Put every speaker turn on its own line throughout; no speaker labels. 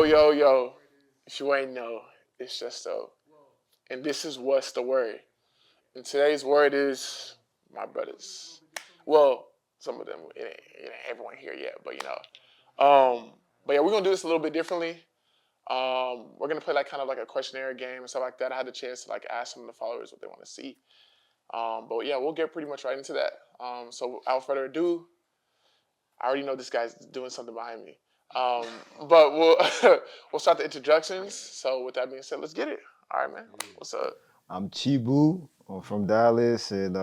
Yo. If you ain't know, it's just so. And this is what's the word. And today's word is my brothers. Well, some of them, it ain't everyone here yet, but you know. But yeah, we're gonna do this a little bit differently. We're gonna play like kind of like a questionnaire game and stuff like that. I had the chance to like ask some of the followers what they want to see. But yeah, we'll get pretty much right into that. So without further ado, I already know this guy's doing something behind me. Um, but we'll we'll start the introductions. So with that being said, let's get it. All right, man. What's up?
I'm Chibu. I'm from Dallas, and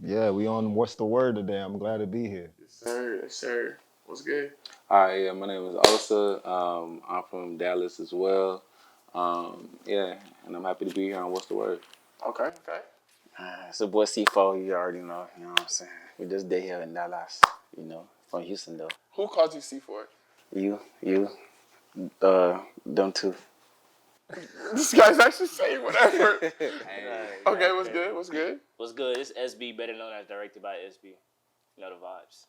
yeah, we on What's the Word today. I'm glad to be here.
Yes, sir. Yes, sir. What's good?
Hi, yeah, my name is Osa. I'm from Dallas as well. Yeah, and I'm happy to be here on What's the Word?
Okay. Okay.
It's a boy C4, you already know, what I'm saying? We just day here in Dallas, from Houston though.
Who calls you C4?
You, them two.
This guy's actually saying whatever.
Hey,
Okay. What's good? What's good?
What's good? It's SB, better known as directed by SB. You know the vibes.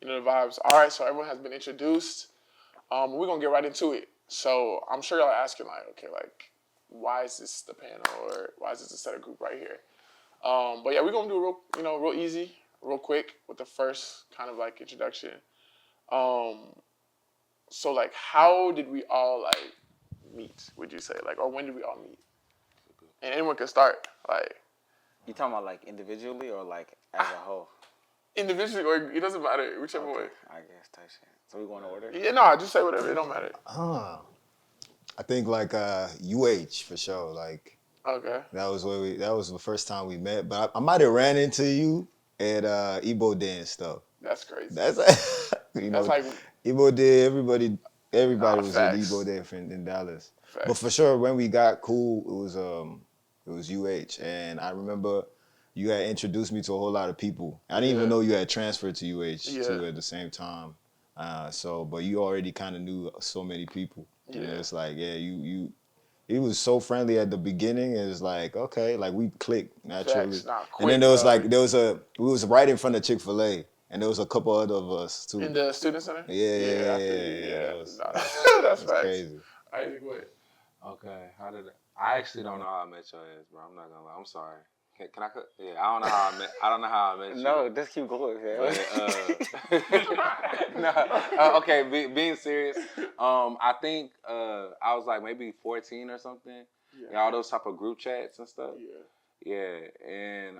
You know the vibes. All right. So everyone has been introduced. We're gonna get right into it. So I'm sure y'all are asking like, okay, like, why is this the panel or why is this a set of group right here? But yeah, we're gonna do it real easy, real quick with the first kind of like introduction. So like, how did we all like meet? Would you say like, or when did we all meet? And anyone can start like
You talking about like individually or like as a whole?
individually, or it doesn't matter, whichever way.
I guess type shit. So we going to order?
Yeah, no, just say whatever. It don't matter.
I think like UH for sure. Like
Okay.
that was the first time we met. But I might have ran into you at Ebo Day and stuff.
That's crazy.
That's you know,
That's like
Ebo Day. Everybody was at
facts.
Ebo Day in Dallas.
Facts.
But for sure, when we got cool, it was UH, and I remember you had introduced me to a whole lot of people. I didn't even know you had transferred to UH too at the same time. But you already kind of knew so many people.
Yeah.
And it's like, yeah, you. He was so friendly at the beginning. It was like, okay, like we clicked naturally.
Facts. Nah,
and
quick,
then there was
bro.
like we was right in front of Chick-fil-A, and there was a couple other of us too.
In the student center?
Yeah.
I feel you,
That was,
Nah, that's facts.
crazy.
I think what?
okay. I actually don't know how I met your ass, bro. I'm not gonna lie. I'm sorry. Can I? Yeah, I don't know how I met. I don't know how I met you.
No, just keep going, man.
No. Okay. Being serious, I think I was like maybe 14 or something. Yeah, all those type of group chats and stuff. Yeah, and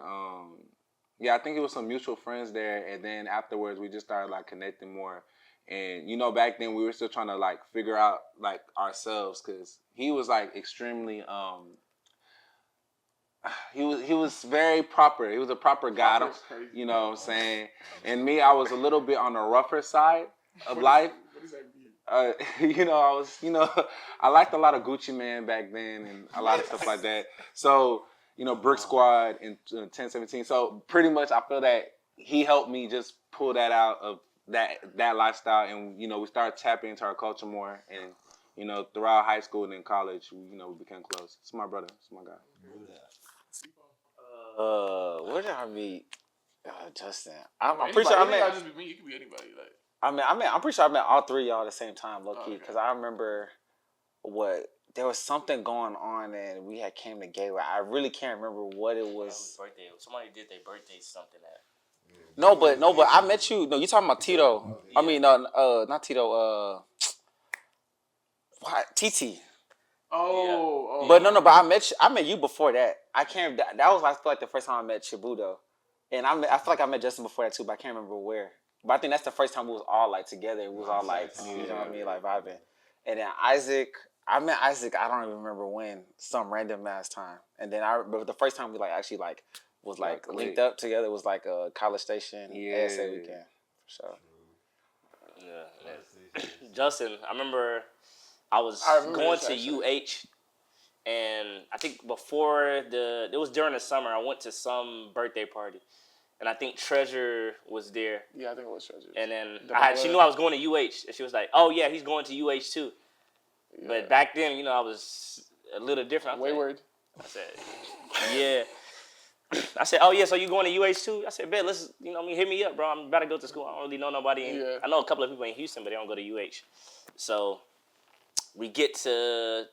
yeah, I think it was some mutual friends there, and then afterwards we just started like connecting more. And back then we were still trying to like figure out like ourselves, because he was like extremely he was very proper. He was a proper guy. You know what I'm saying? And me, I was a little bit on the rougher side of life.
What does that mean?
I was, I liked a lot of Gucci Mane back then and a lot of stuff like that. So, Brick Squad in 1017. So pretty much I feel that he helped me just pull that out of that lifestyle. And, we started tapping into our culture more. And, throughout high school and then college, we became close. It's my brother. It's my guy.
Where did I meet Justin? I'm
Anybody,
pretty sure I
it ain't gotta
met.
just be me. It could be anybody. Like,
I'm pretty sure I met all three of y'all at the same time, low key,
Okay.
because I remember there was something going on and we had came to Gateway. I really can't remember what it was.
Birthday. Somebody did their birthday something at.
No, but I met you. No, you talking about Tito? I mean, not Tito. What? TT.
oh.
But no, but I met you before that. I can't. That was I feel like the first time I met Chibudo, and I feel like I met Justin before that too, but I can't remember where. But I think that's the first time we was all like together. We was all like, you know what I mean, like vibing. And then Isaac, I met Isaac. I don't even remember when, some random ass time. And then but the first time we like actually like was like linked up together was like a College Station ASA weekend for sure.
Yeah. Justin, I remember I was going to UH, and I think before it was during the summer, I went to some birthday party. And I think Treasure was there.
Yeah, I think it was Treasure.
And then she knew I was going to UH. And she was like, oh, yeah, he's going to UH too. Yeah. But back then, I was a little different.
Wayward.
I said, yeah. I said, oh, yeah, so you going to UH too? I said, bet, let's, hit me up, bro. I'm about to go to school. I don't really know nobody. I know a couple of people in Houston, but they don't go to UH. So we get to,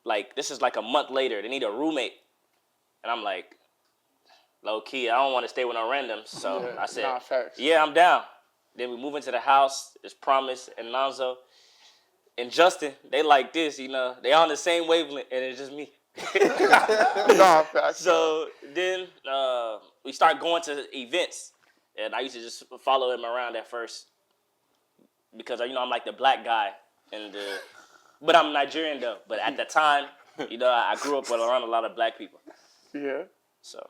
like, this is like a month later. They need a roommate. And I'm like, low key, I don't want to stay with no randoms. So I said,
facts.
yeah, I'm down. Then we move into the house. It's Promise and Lonzo. And Justin, they like this, you know. They on the same wavelength, and it's just me.
Facts.
So then we start going to events. And I used to just follow him around at first. Because, you know, I'm like the black guy. But I'm Nigerian, though. But at the time, you know, I grew up around a lot of black people.
Yeah.
So.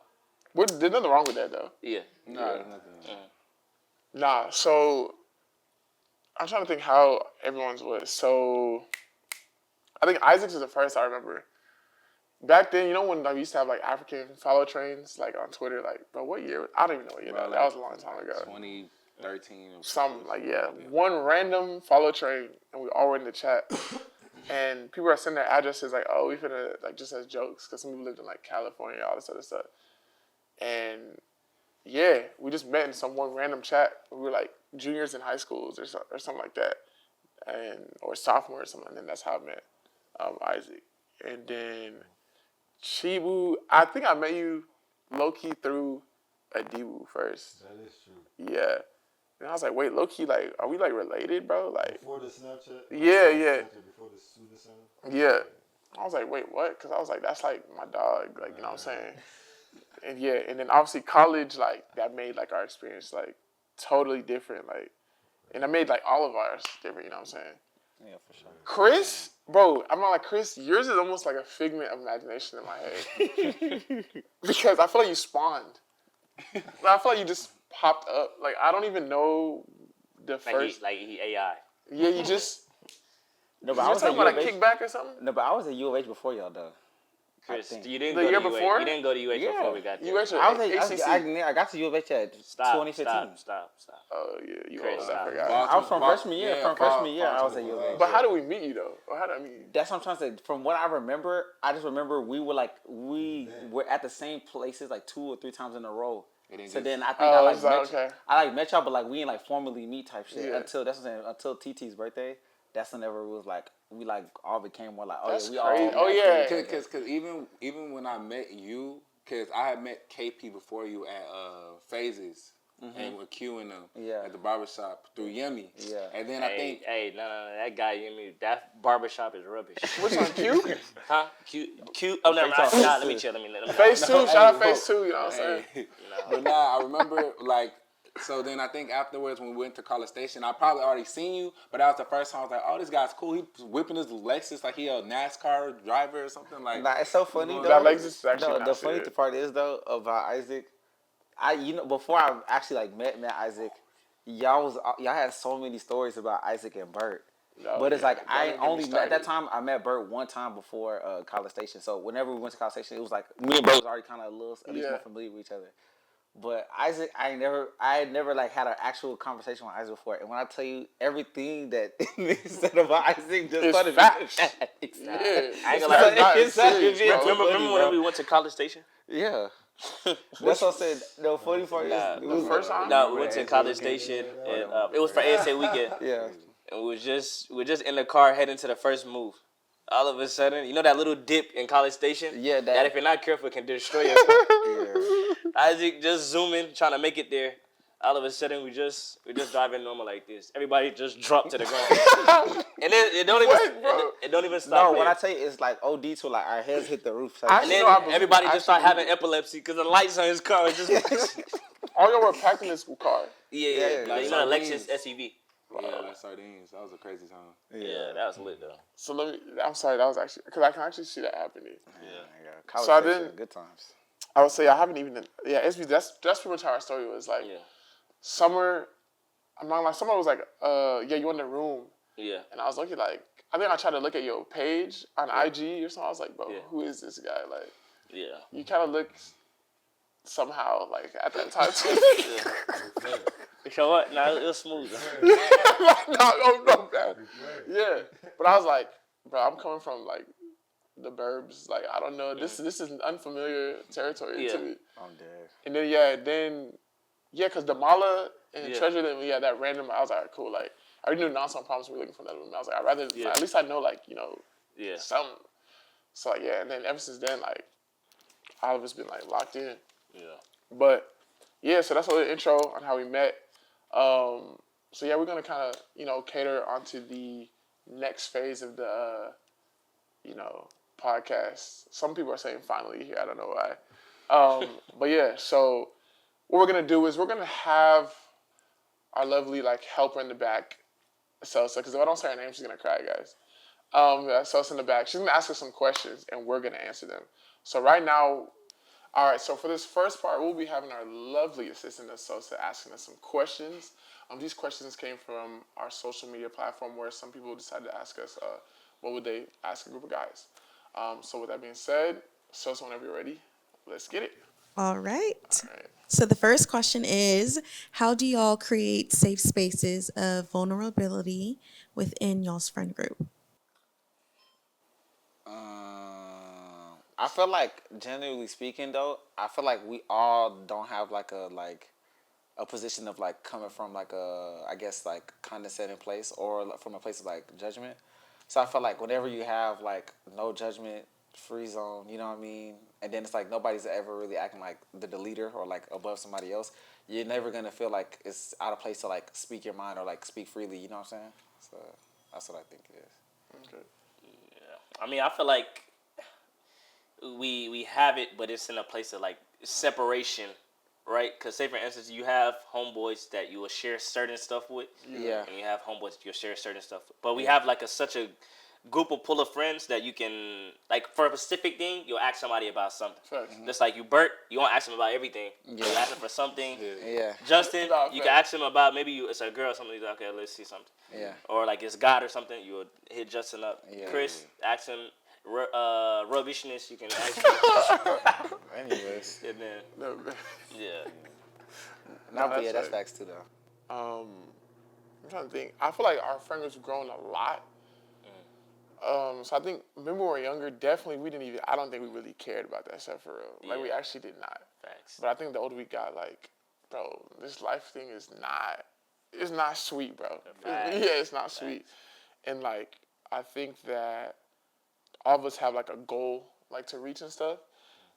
There's nothing wrong with that, though.
Yeah.
No, there's nothing.
Nah, so I'm trying to think how everyone's was. So I think Isaac's is the first I remember. Back then, you know when we used to have like African follow trains like on Twitter, like, bro, what year? I don't even know what year that was a long time ago.
2013.
Something like, yeah. One random follow train and we all were in the chat. And people are sending their addresses like, oh, we finna, like, just as jokes, because some people lived in like California, all this other stuff. And yeah, we just met in some one random chat. We were like juniors in high schools or something like that, or sophomore or something. And then that's how I met Isaac. And then Chibu, I think I met you low key through Adibu first.
That is true.
Yeah. And I was like, wait, low key, like, are we like related, bro? Like,
Before the Snapchat?
Yeah.
Before the student center?
Yeah. I was like, wait, what? Because I was like, that's like my dog, like, you know what I'm saying? And yeah, and then obviously college, like, that made like our experience like totally different, like, and that made like all of ours different, you know what I'm saying?
Yeah, for sure.
Chris, bro, I'm not like, Chris, yours is almost like a figment of imagination in my head. Because I feel like you spawned. I feel like you just popped up. Like, I don't even know the first.
He AI.
Yeah, you just.
No, but I
You're
was
talking
at
about a
UH.
kickback or something?
No, but I was at UH before y'all though.
Chris,
think.
you didn't
The
go
year
to
before?
UH. You didn't go to UH
Yeah.
before we got there.
UH or ACC?
I got to UH at
Stop,
2015.
Stop.
Oh, yeah, you
Chris,
old, I
stop.
forgot.
I was from freshman year. From freshman year, I was at UH.
But how did we meet you, though? Or how did I meet you?
That's what I'm trying to say. From what I remember, I just remember we were at the same places like 2 or 3 times in a row. So then I think I met y'all, but like we didn't like formally meet type shit until TT's birthday. That's whenever it was like we like all became more like
That's
we
crazy.
all
Cause even when I met you, cause I had met KP before you at Phases and with Q and them at the barbershop through Yummy.
Yeah.
And then I think
no, that guy Yummy, that barbershop is rubbish.
Which one, Q?
Huh? Q. Oh no, let me chill. Let me.
Phase 2, shout out Phase 2, you know what I'm saying?
But nah, I remember like. So then I think afterwards when we went to College Station, I probably already seen you, but that was the first time I was like, oh, this guy's cool. He was whipping his Lexus like he a NASCAR driver or something like.
Nah, it's so funny though.
That Lexus is actually
the funny part is though about Isaac, before I actually like met Isaac, y'all had so many stories about Isaac and Bert. But it's like I only at that time I met Bert one time before College Station. So whenever we went to College Station, it was like me and Bert was already kind of at least more familiar with each other. But Isaac, I had never like had an actual conversation with Isaac before. And when I tell you everything that they said about Isaac, just started
facts.
I ain't gonna lie. Remember when we went to College Station?
Yeah. That's what I said. The funny part is
it was the first time?
No, we went to College Station and it was for ASA weekend.
Yeah.
And we were just in the car heading to the first move. All of a sudden, you know that little dip in College Station?
Yeah,
that if you're not careful can destroy your car. Isaac just zooming, trying to make it there. All of a sudden, we just driving normal like this. Everybody just dropped to the ground, and then it don't even stop.
No,
there.
when I tell you, it's like OD to like our heads hit the roof.
And then everybody just started having epilepsy because the lights on his car was just.
All y'all were packed in this car.
Yeah. Like, you know, the Lexus SUV.
Yeah, like sardines. That was a crazy time.
Yeah, that was lit though.
So I'm sorry, that was actually, because I can actually see that happening.
Yeah. College
So I
Station,
didn't-
good times.
I would say I haven't even, SB, that's pretty much how our story was. Like, summer, I'm not like, summer was like, you in the room.
Yeah.
And I was looking like, I think I tried to look at your page on IG or something. I was like, bro, who is this guy? Like, you kind of look somehow like at that time too.
So what? No, it was smooth.
no, man. Yeah. But I was like, bro, I'm coming from like the burbs. Like, I don't know. This is unfamiliar territory to me.
I'm dead.
And then, because Damala and Treasure, that random, I was like, cool. Like, I already knew non-song problems were looking for another woman. I was like, I'd rather, at least I know, like, you know, something. So, like, yeah, and then ever since then, like, all of us been, like, locked in.
Yeah.
But, yeah, so that's a little intro on how we met. So, yeah, we're going to kind of, you know, cater onto the next phase of the, you know, podcast. Some people are saying finally here. I don't know why. But, yeah, so what we're going to do is we're going to have our lovely, like, helper in the back, Sosa, because if I don't say her name, she's going to cry, guys. Sosa in the back. She's going to ask us some questions, and we're going to answer them. So right now, all right, so for this first part, we'll be having our lovely assistant, Sosa, asking us some questions. These questions came from our social media platform where some people decided to ask us what would they ask a group of guys. So with that being said, Sosa, whenever you're ready, let's get it.
All right. So the first question is, how do y'all create safe spaces of vulnerability within y'all's friend group?
I feel like, generally speaking, though, I feel like we all don't have like a position of like coming from like a, I guess, like condescending place or from a place of like judgment. So I feel like whenever you have like no judgment, free zone, you know what I mean, and then it's like nobody's ever really acting like the leader or like above somebody else, you're never gonna feel like it's out of place to like speak your mind or like speak freely. You know what I'm saying? So that's what I think it is.
Okay.
Yeah. I mean, I feel like we have it, but it's in a place of like separation, right? Because say for instance, you have homeboys that you will share certain stuff with,
Yeah.
and you have homeboys that you'll share certain stuff with. But we have like such a group of pull of friends that you can, like, for a specific thing, you'll ask somebody about something. Just like you, Bert, you won't ask them about everything.
Yeah.
You ask them for something.
Yeah.
Justin,
No,
you can ask him about, maybe it's a girl or something. You're like, okay, let's see something.
Yeah.
Or like it's God or something, you would hit Justin up.
Yeah.
Chris, ask him. Rubbishness, you can ask him.
Anyways.
And then,
No, man.
yeah.
No, but
that's
yeah, that's
right.
facts too, though.
I'm trying to think. I feel like our friend group's grown a lot. So I think, remember when we were younger, definitely I don't think we really cared about that stuff for real. Like, we actually did not.
Facts.
But I think the older we got, like, bro, this life thing is it's not sweet, bro.
Facts.
Yeah, it's not sweet. And, like, I think that all of us have, like, a goal, like, to reach and stuff.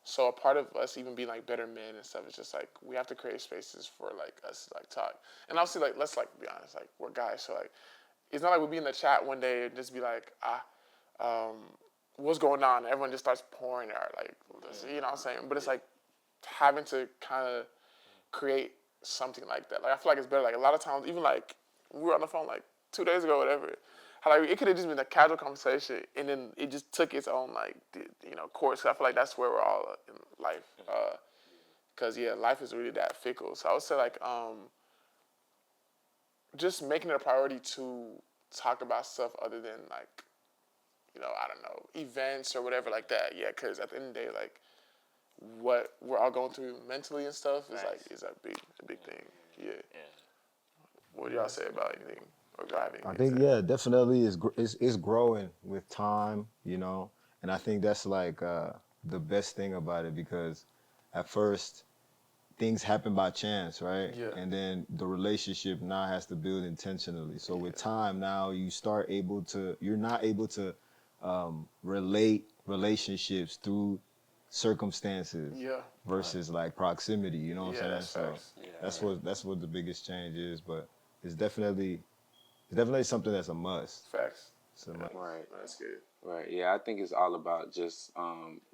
So a part of us even being, like, better men and stuff is just, like, we have to create spaces for, like, us to, like, talk. And obviously, like, let's, like, be honest, like, we're guys, so, like, it's not like we'll be in the chat one day and just be like, what's going on? Everyone just starts pouring out, like, you know what I'm saying? But it's like having to kind of create something like that. Like, I feel like it's better. Like, a lot of times, even like, we were on the phone like 2 days ago, whatever. How, like, it could have just been a casual conversation, and then it just took its own, like, you know, course. I feel like that's where we're all in life. Because, yeah, life is really that fickle. So I would say, like, just making it a priority to talk about stuff other than, like, you know, I don't know, events or whatever like that. Yeah, because at the end of the day, like, what we're all going through mentally and stuff is like a big thing. Yeah. What do y'all say about anything or driving?
I think definitely it's growing with time, you know, and I think that's like the best thing about it, because at first things happen by chance, right?
Yeah.
And then the relationship now has to build intentionally. So with time now, you're not able to relate relationships through circumstances versus like proximity, you know what I'm saying? So that's what the biggest change is, but it's definitely something that's a must.
Facts.
It's a must.
Right.
That's good.
Right. Yeah, I think it's all about just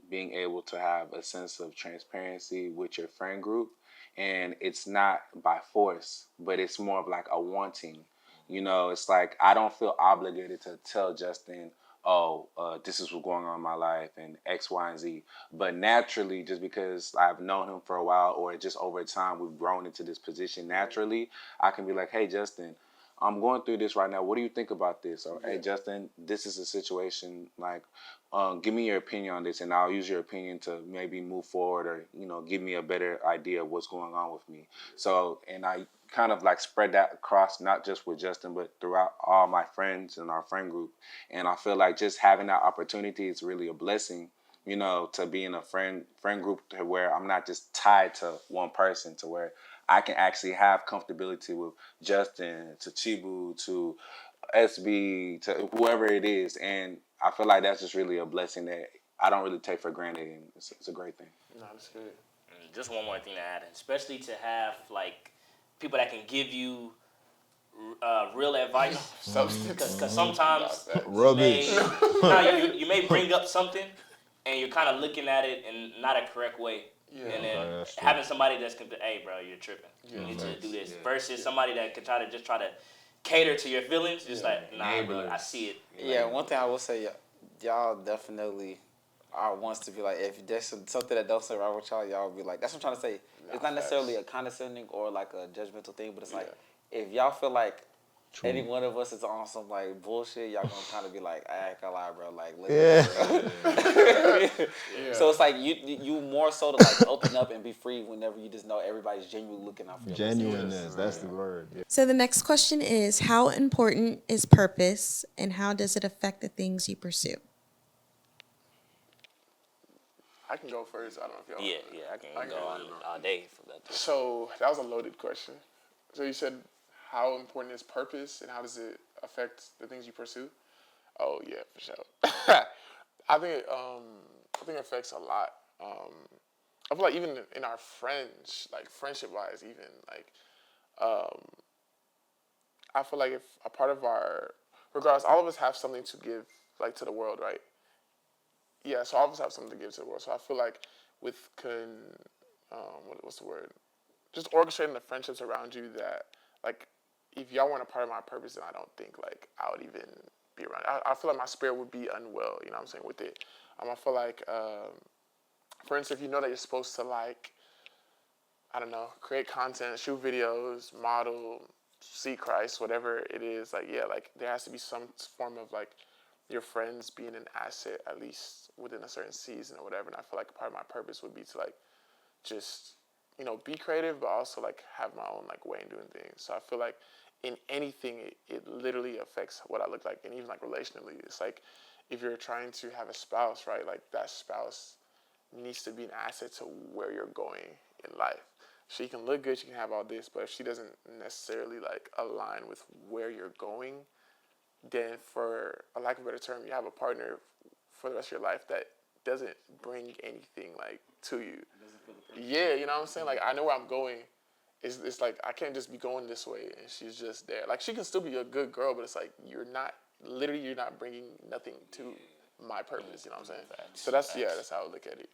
being able to have a sense of transparency with your friend group. And it's not by force, but it's more of like a wanting. You know, it's like I don't feel obligated to tell Justin, this is what's going on in my life and X, Y, and Z. But naturally, just because I've known him for a while or just over time we've grown into this position naturally, I can be like, hey, Justin, I'm going through this right now. What do you think about this? Or, hey, Justin, this is a situation, like, give me your opinion on this, and I'll use your opinion to maybe move forward or, you know, give me a better idea of what's going on with me. So, and I kind of like spread that across, not just with Justin, but throughout all my friends and our friend group. And I feel like just having that opportunity is really a blessing, you know, to be in a friend group to where I'm not just tied to one person, to where I can actually have comfortability with Justin, to Chibu, to SB, to whoever it is. And I feel like that's just really a blessing that I don't really take for granted, and it's a great thing.
No, that's good.
Just one more thing to add, especially to have like people that can give you real advice. Because sometimes
Rubbish.
you may bring up something and you're kind of looking at it in not a correct way.
Yeah.
And then
that's true.
having somebody that's hey bro, you're tripping. You need to do this. Versus somebody that can try to cater to your feelings. Just like, nah, bro, I see it.
Yeah, one thing I will say, y'all definitely are wants to be like, if there's something that don't sit right with y'all be like, that's what I'm trying to say. It's not necessarily a condescending or like a judgmental thing, but it's like, if y'all feel like any one of us is on some like bullshit, y'all gonna kind of be like, I ain't gonna lie, bro, like, listen, bro. So it's like you more so to like open up and be free whenever you just know everybody's genuinely looking out for you.
Genuineness, that's the word. Yeah.
So the next question is, how important is purpose and how does it affect the things you pursue?
I can go first. I don't know if y'all.
Yeah, I can go on all day for that.
So that was a loaded question. So you said, how important is purpose and how does it affect the things you pursue? Oh yeah, for sure. I think it affects a lot. I feel like even in our friends, like friendship wise, even like, I feel like if a part of regardless, all of us have something to give like to the world, right? Yeah, so all of us have something to give to the world. So I feel like with what's the word? Just orchestrating the friendships around you that, like, if y'all weren't a part of my purpose, then I don't think, like, I would even be around. I feel like my spirit would be unwell, you know what I'm saying, with it. I feel like, for instance, if you know that you're supposed to, like, I don't know, create content, shoot videos, model, see Christ, whatever it is, like, yeah, like, there has to be some form of, like, your friends being an asset, at least within a certain season or whatever. And I feel like part of my purpose would be to, like, just, you know, be creative, but also, like, have my own, like, way in doing things. So I feel like in anything, it literally affects what I look like. And even, like, relationally, it's like if you're trying to have a spouse, right, like, that spouse needs to be an asset to where you're going in life. She can look good, she can have all this, but if she doesn't necessarily, like, align with where you're going, then for a lack of a better term, you have a partner for the rest of your life that doesn't bring anything, like, to you. Yeah, you know what I'm saying? Like, I know where I'm going. It's like, I can't just be going this way and she's just there. Like, she can still be a good girl, but it's like, you're not bringing nothing to my purpose, you know what I'm saying? So that's how I look at it.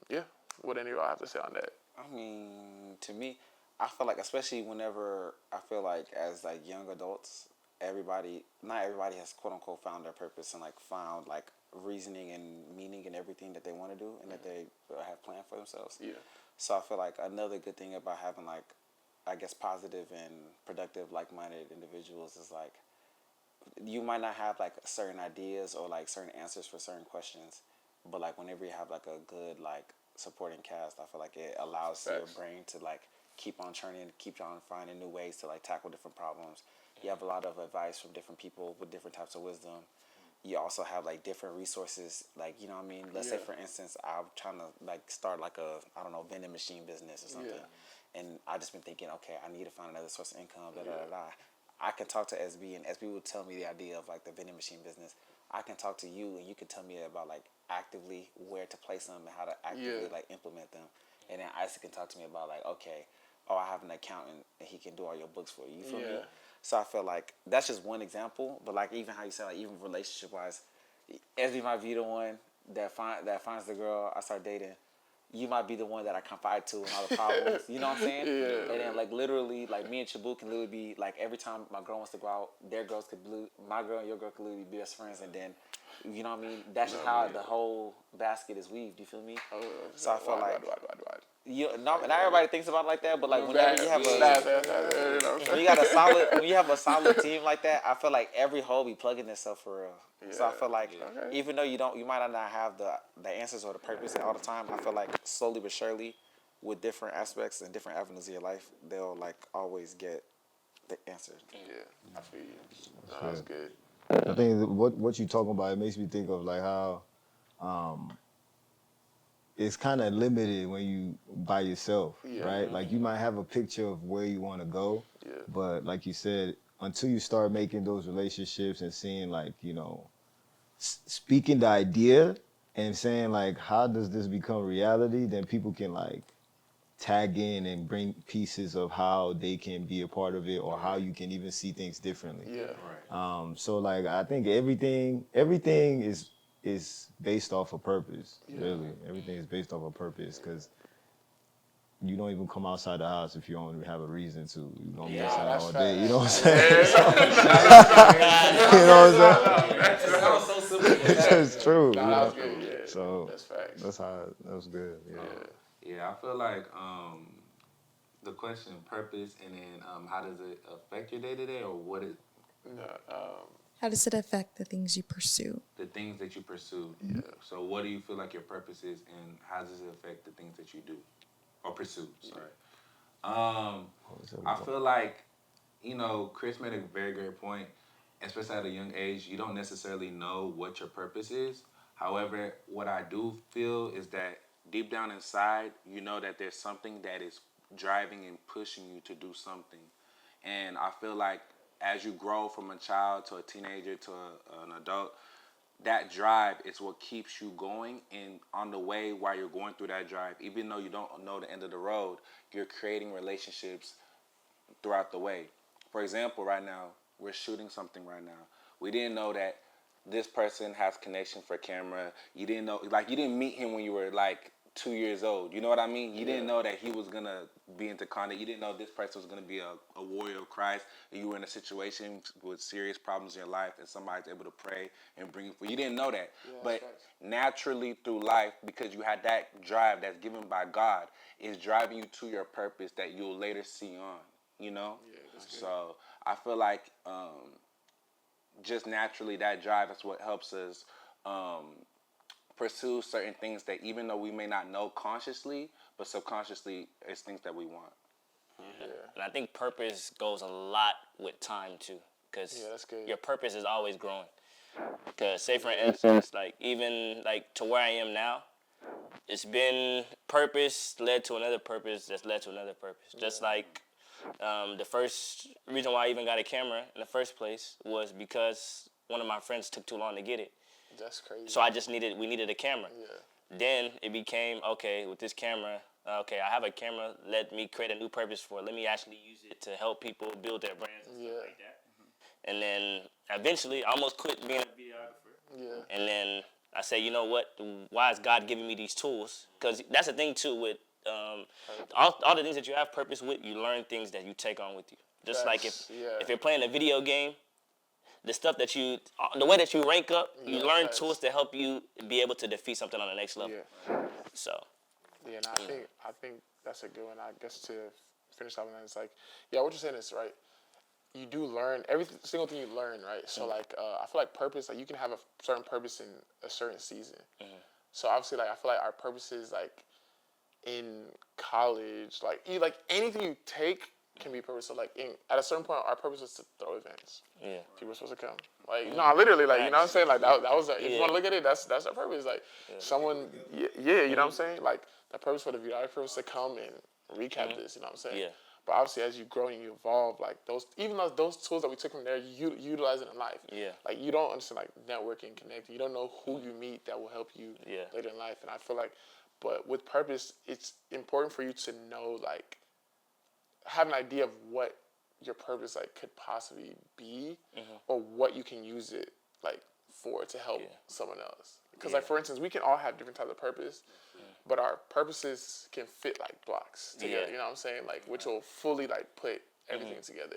Yeah, what any of y'all have to say on that?
I mean, to me, I feel like, especially whenever I feel like as like young adults, not everybody has quote unquote found their purpose and like found like reasoning and meaning in everything that they want to do and that they have planned for themselves.
Yeah.
So I feel like another good thing about having like, I guess, positive and productive, like-minded individuals is like, you might not have like certain ideas or like certain answers for certain questions, but like whenever you have like a good like supporting cast, I feel like it allows your brain to like keep on churning, keep on finding new ways to like tackle different problems. You have a lot of advice from different people with different types of wisdom. You also have like different resources, like, you know what I mean? Let's say for instance, I'm trying to like start like a, I don't know, vending machine business or something. And I just been thinking, okay, I need to find another source of income, I can talk to SB and SB would tell me the idea of like the vending machine business. I can talk to you and you can tell me about like actively where to place them and how to actively like implement them. And then Isaac can talk to me about like, okay, I have an accountant and he can do all your books for you. You feel me? So I feel like that's just one example, but like even how you said, like even relationship wise, SB might be the one that finds the girl I start dating. You might be the one that I confide to in all the problems. You know what I'm saying? And then like literally, like me and Chibu can literally be like every time my girl wants to go out, my girl and your girl could literally be best friends, and then, you know what I mean? That's just how the whole basket is weaved. You feel me? So I feel like not everybody thinks about it like that, but like whenever you have when you have a solid team like that, I feel like every hole be plugging itself for real. So I feel like even though you might not have the answers or the purpose all the time, I feel like slowly but surely, with different aspects and different avenues of your life, they'll like always get the answer.
Yeah, I feel you. No, that's good.
I think what you talking about, it makes me think of like how it's kind of limited when you by yourself,
Yeah.
right? Like you might have a picture of where you want to go,
Yeah.
but like you said, until you start making those relationships and seeing like, you know, speaking the idea and saying like, how does this become reality? Then people can like tag in and bring pieces of how they can be a part of it or how you can even see things differently.
Yeah.
So like I think everything is based off of purpose. Really, everything is based off of purpose because you don't even come outside the house if you don't have a reason to. You're gonna be outside all day. You know what I'm saying? You know what I'm saying?
It sounds so simple.
It's true.
Nah,
you
that
know?
was good. Yeah.
So
That's facts.
that's how that was good. Yeah.
Yeah, I feel like the question purpose and then how does it affect your day to day or what is
How does it affect the things you pursue?
the things that you pursue? Yeah. So what do you feel like your purpose is and how does it affect the things that you do or pursue? Sorry. I feel like, you know, Chris made a very great point, especially at a young age. You don't necessarily know what your purpose is. However, what I do feel is that deep down inside, you know that there's something that is driving and pushing you to do something. And I feel like as you grow from a child to a teenager to an adult, that drive is what keeps you going. And on the way while you're going through that drive, even though you don't know the end of the road, you're creating relationships throughout the way. For example, right now, we're shooting something right now. We didn't know that this person has connection for camera. You didn't know, like, you didn't meet him when you were like 2 years old. You know what I mean? You didn't know that he was gonna be into content. You didn't know this person was gonna be a warrior of Christ. You were in a situation with serious problems in your life, and somebody's able to pray and bring you forth. You didn't know that, but naturally through life, because you had that drive that's given by God, is driving you to your purpose that you'll later see on. You know, so I feel like just naturally that drive is what helps us pursue certain things that even though we may not know consciously, but subconsciously it's things that we want.
And I think purpose goes a lot with time too, because
that's good.
your purpose is always growing. Because say for instance, like even like to where I am now, it's been purpose led to another purpose that's led to another purpose. Just like the first reason why I even got a camera in the first place was because one of my friends took too long to get it.
That's crazy.
So we needed a camera. Yeah. Then it became, okay, with this camera, okay, I have a camera, let me create a new purpose for it. Let me actually use it to help people build their brands and stuff like that. Mm-hmm. And then eventually I almost quit being a videographer. Yeah. And then I said, you know what, why is God giving me these tools? Because that's the thing too with all the things that you have purpose with, you learn things that you take on with you. Just like if you're playing a video game, the stuff that the way that you rank up, you learn tools to help you be able to defeat something on the next level. Yeah. So.
Yeah, and I think that's a good one. I guess to finish off on that, it's like, what you're saying is right. You do learn every single thing you learn, right? So like, I feel like purpose, like you can have a certain purpose in a certain season. Mm-hmm. So obviously, like I feel like our purposes, like in college, like anything you take can be purpose. So like at a certain point, our purpose was to throw events. Yeah, people are supposed to come. Like no, literally, like you know what I'm saying. Like that was if you want to look at it, that's our purpose. Like someone, you know what I'm saying. Like the purpose for the videographer was to come and recap this. You know what I'm saying. Yeah. But obviously, as you grow and you evolve, like those tools that we took from there, you utilize it in life. Yeah. Like you don't understand like networking, connecting. You don't know who you meet that will help you later in life. And I feel like, but with purpose, it's important for you to know like have an idea of what your purpose like could possibly be, or what you can use it like for to help someone else. Because like for instance, we can all have different types of purpose. But our purposes can fit like blocks together, you know what I'm saying? Like, which will fully like put everything together.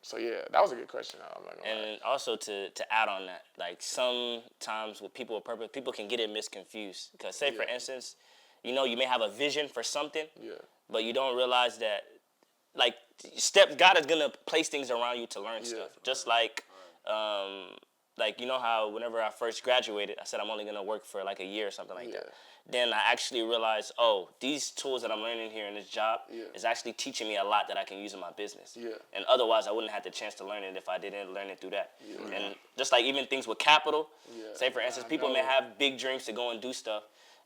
So that was a good question. I'm not gonna lie.
And also to add on that, like sometimes with people with purpose, people can get it misconfused. Because say for instance, you know, you may have a vision for something, but you don't realize that, like, God is gonna place things around you to learn stuff. Just like you know how whenever I first graduated, I said I'm only gonna work for like a year or something like that. Then I actually realized, these tools that I'm learning here in this job is actually teaching me a lot that I can use in my business. Yeah. And otherwise, I wouldn't have the chance to learn it if I didn't learn it through that. Yeah. And just like even things with capital, say for instance, people may have big dreams to go and do stuff,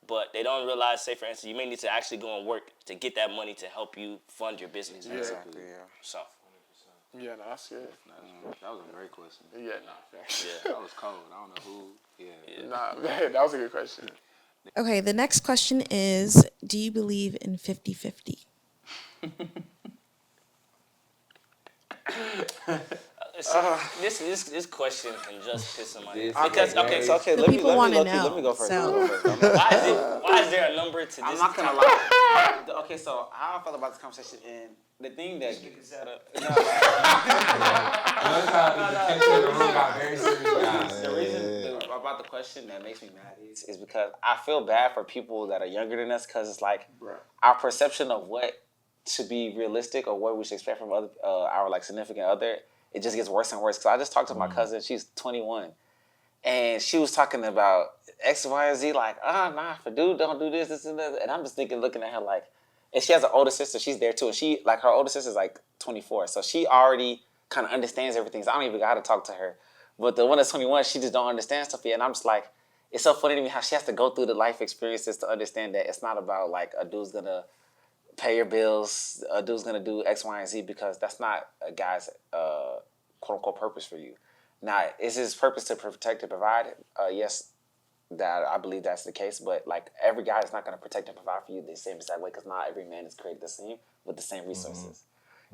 but they don't realize, say for instance, you may need to actually go and work to get that money to help you fund your business.
Yeah.
Exactly. Yeah.
So.
Yeah, no, that's good.
That was a great question.
Yeah, no, facts.
Yeah.
That was cold. I don't know who. Yeah.
Nah, that was a good question.
Okay, the next question is, do you believe in 50-50?
This question can just piss somebody
This
off. Because
The
let me
people wanna
let me
know,
go first.
so-
Let me go first.
why is there a number to this?
I'm not gonna lie. Okay, so how I felt about this conversation, and the thing that the reason about the question that makes me mad is because I feel bad for people that are younger than us, because it's like our perception of what to be realistic or what we should expect from other our like significant other, it just gets worse and worse. Because I just talked to my cousin, she's 21, and she was talking about X, Y, and Z, like, nah, for dude, don't do this, and that. And I'm just thinking, looking at her like, and she has an older sister, she's there too, and she, like, her older sister's like 24, so she already kind of understands everything, so I don't even got to talk to her. But the one that's 21, she just don't understand stuff yet, and I'm just like, it's so funny to me how she has to go through the life experiences to understand that it's not about, like, a dude's gonna pay your bills, a dude's gonna do X, Y, and Z, because that's not a guy's quote-unquote purpose for you. Now, is his purpose to protect and provide? Yes, that I believe that's the case. But like every guy is not going to protect and provide for you the same exact way, because not every man is created the same with the same resources.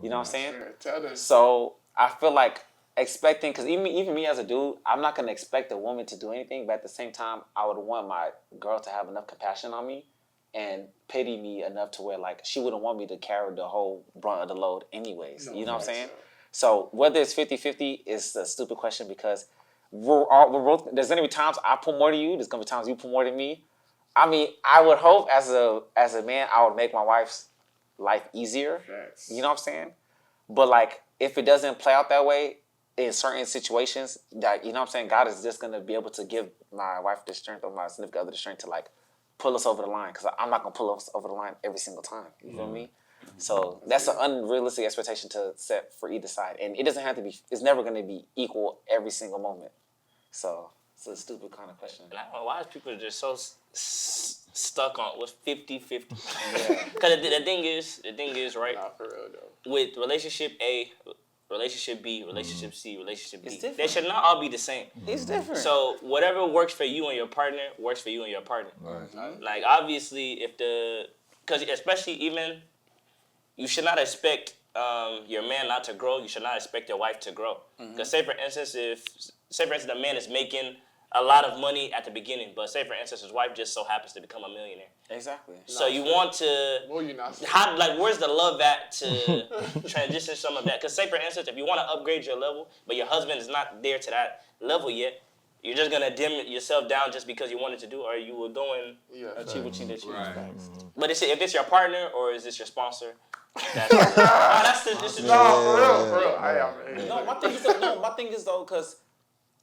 You know what I'm saying?
Tell us.
So I feel like expecting, because even me as a dude, I'm not going to expect a woman to do anything. But at the same time, I would want my girl to have enough compassion on me and pity me enough to where like she wouldn't want me to carry the whole brunt of the load anyways. You know what I'm saying? So whether it's 50-50 is a stupid question, because we're both, there's going to be times I pull more than you, there's going to be times you pull more than me. I mean, I would hope as a man, I would make my wife's life easier.
Facts.
You know what I'm saying? But like, if it doesn't play out that way in certain situations, that, you know what I'm saying, God is just going to be able to give my wife the strength, or my significant other the strength to like pull us over the line, because I'm not going to pull us over the line every single time. You feel me? So that's an unrealistic expectation to set for either side. And it doesn't have to be, it's never going to be equal every single moment. So it's a stupid kind of question.
And I don't know why people are just so stuck on what's 50-50. Because the thing is, right,
Nah, for real though.
with relationship A, relationship B, relationship C, relationship D,
It's different.
they should not all be the same.
It's different.
So whatever works for you and your partner works for you and your partner.
Right.
Like obviously, because especially even, you should not expect your man not to grow. You should not expect your wife to grow. Because say for instance, the man is making a lot of money at the beginning, but say for instance his wife just so happens to become a millionaire.
Exactly.
So you want to,
Well, you're not.
where's the love at to transition some of that? Because say for instance, if you want to upgrade your level, but your husband is not there to that level yet, you're just gonna dim yourself down just because you wanted to do, or you were going.
Achieve what you need to achieve.
But if it's your partner or is this your sponsor? That's the
For real.
No, my thing is though, because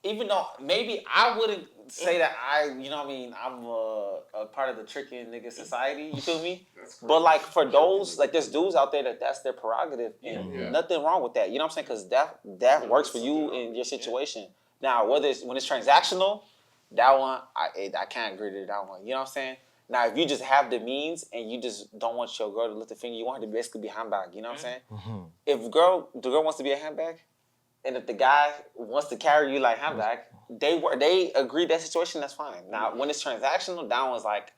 even though maybe I wouldn't say that you know what I mean, I'm a part of the tricky nigga society, you feel me? But like for those, like there's dudes out there that's their prerogative, and nothing wrong with that, you know what I'm saying? Because that works for you in your situation. Now, when it's transactional, that one, I can't agree to that one, you know what I'm saying? Now, if you just have the means and you just don't want your girl to lift a finger, you want her to basically be a handbag, you know what I'm saying? If the girl wants to be a handbag, and if the guy wants to carry you like handbag, they agree that situation, that's fine. Now, when it's transactional, that one's like,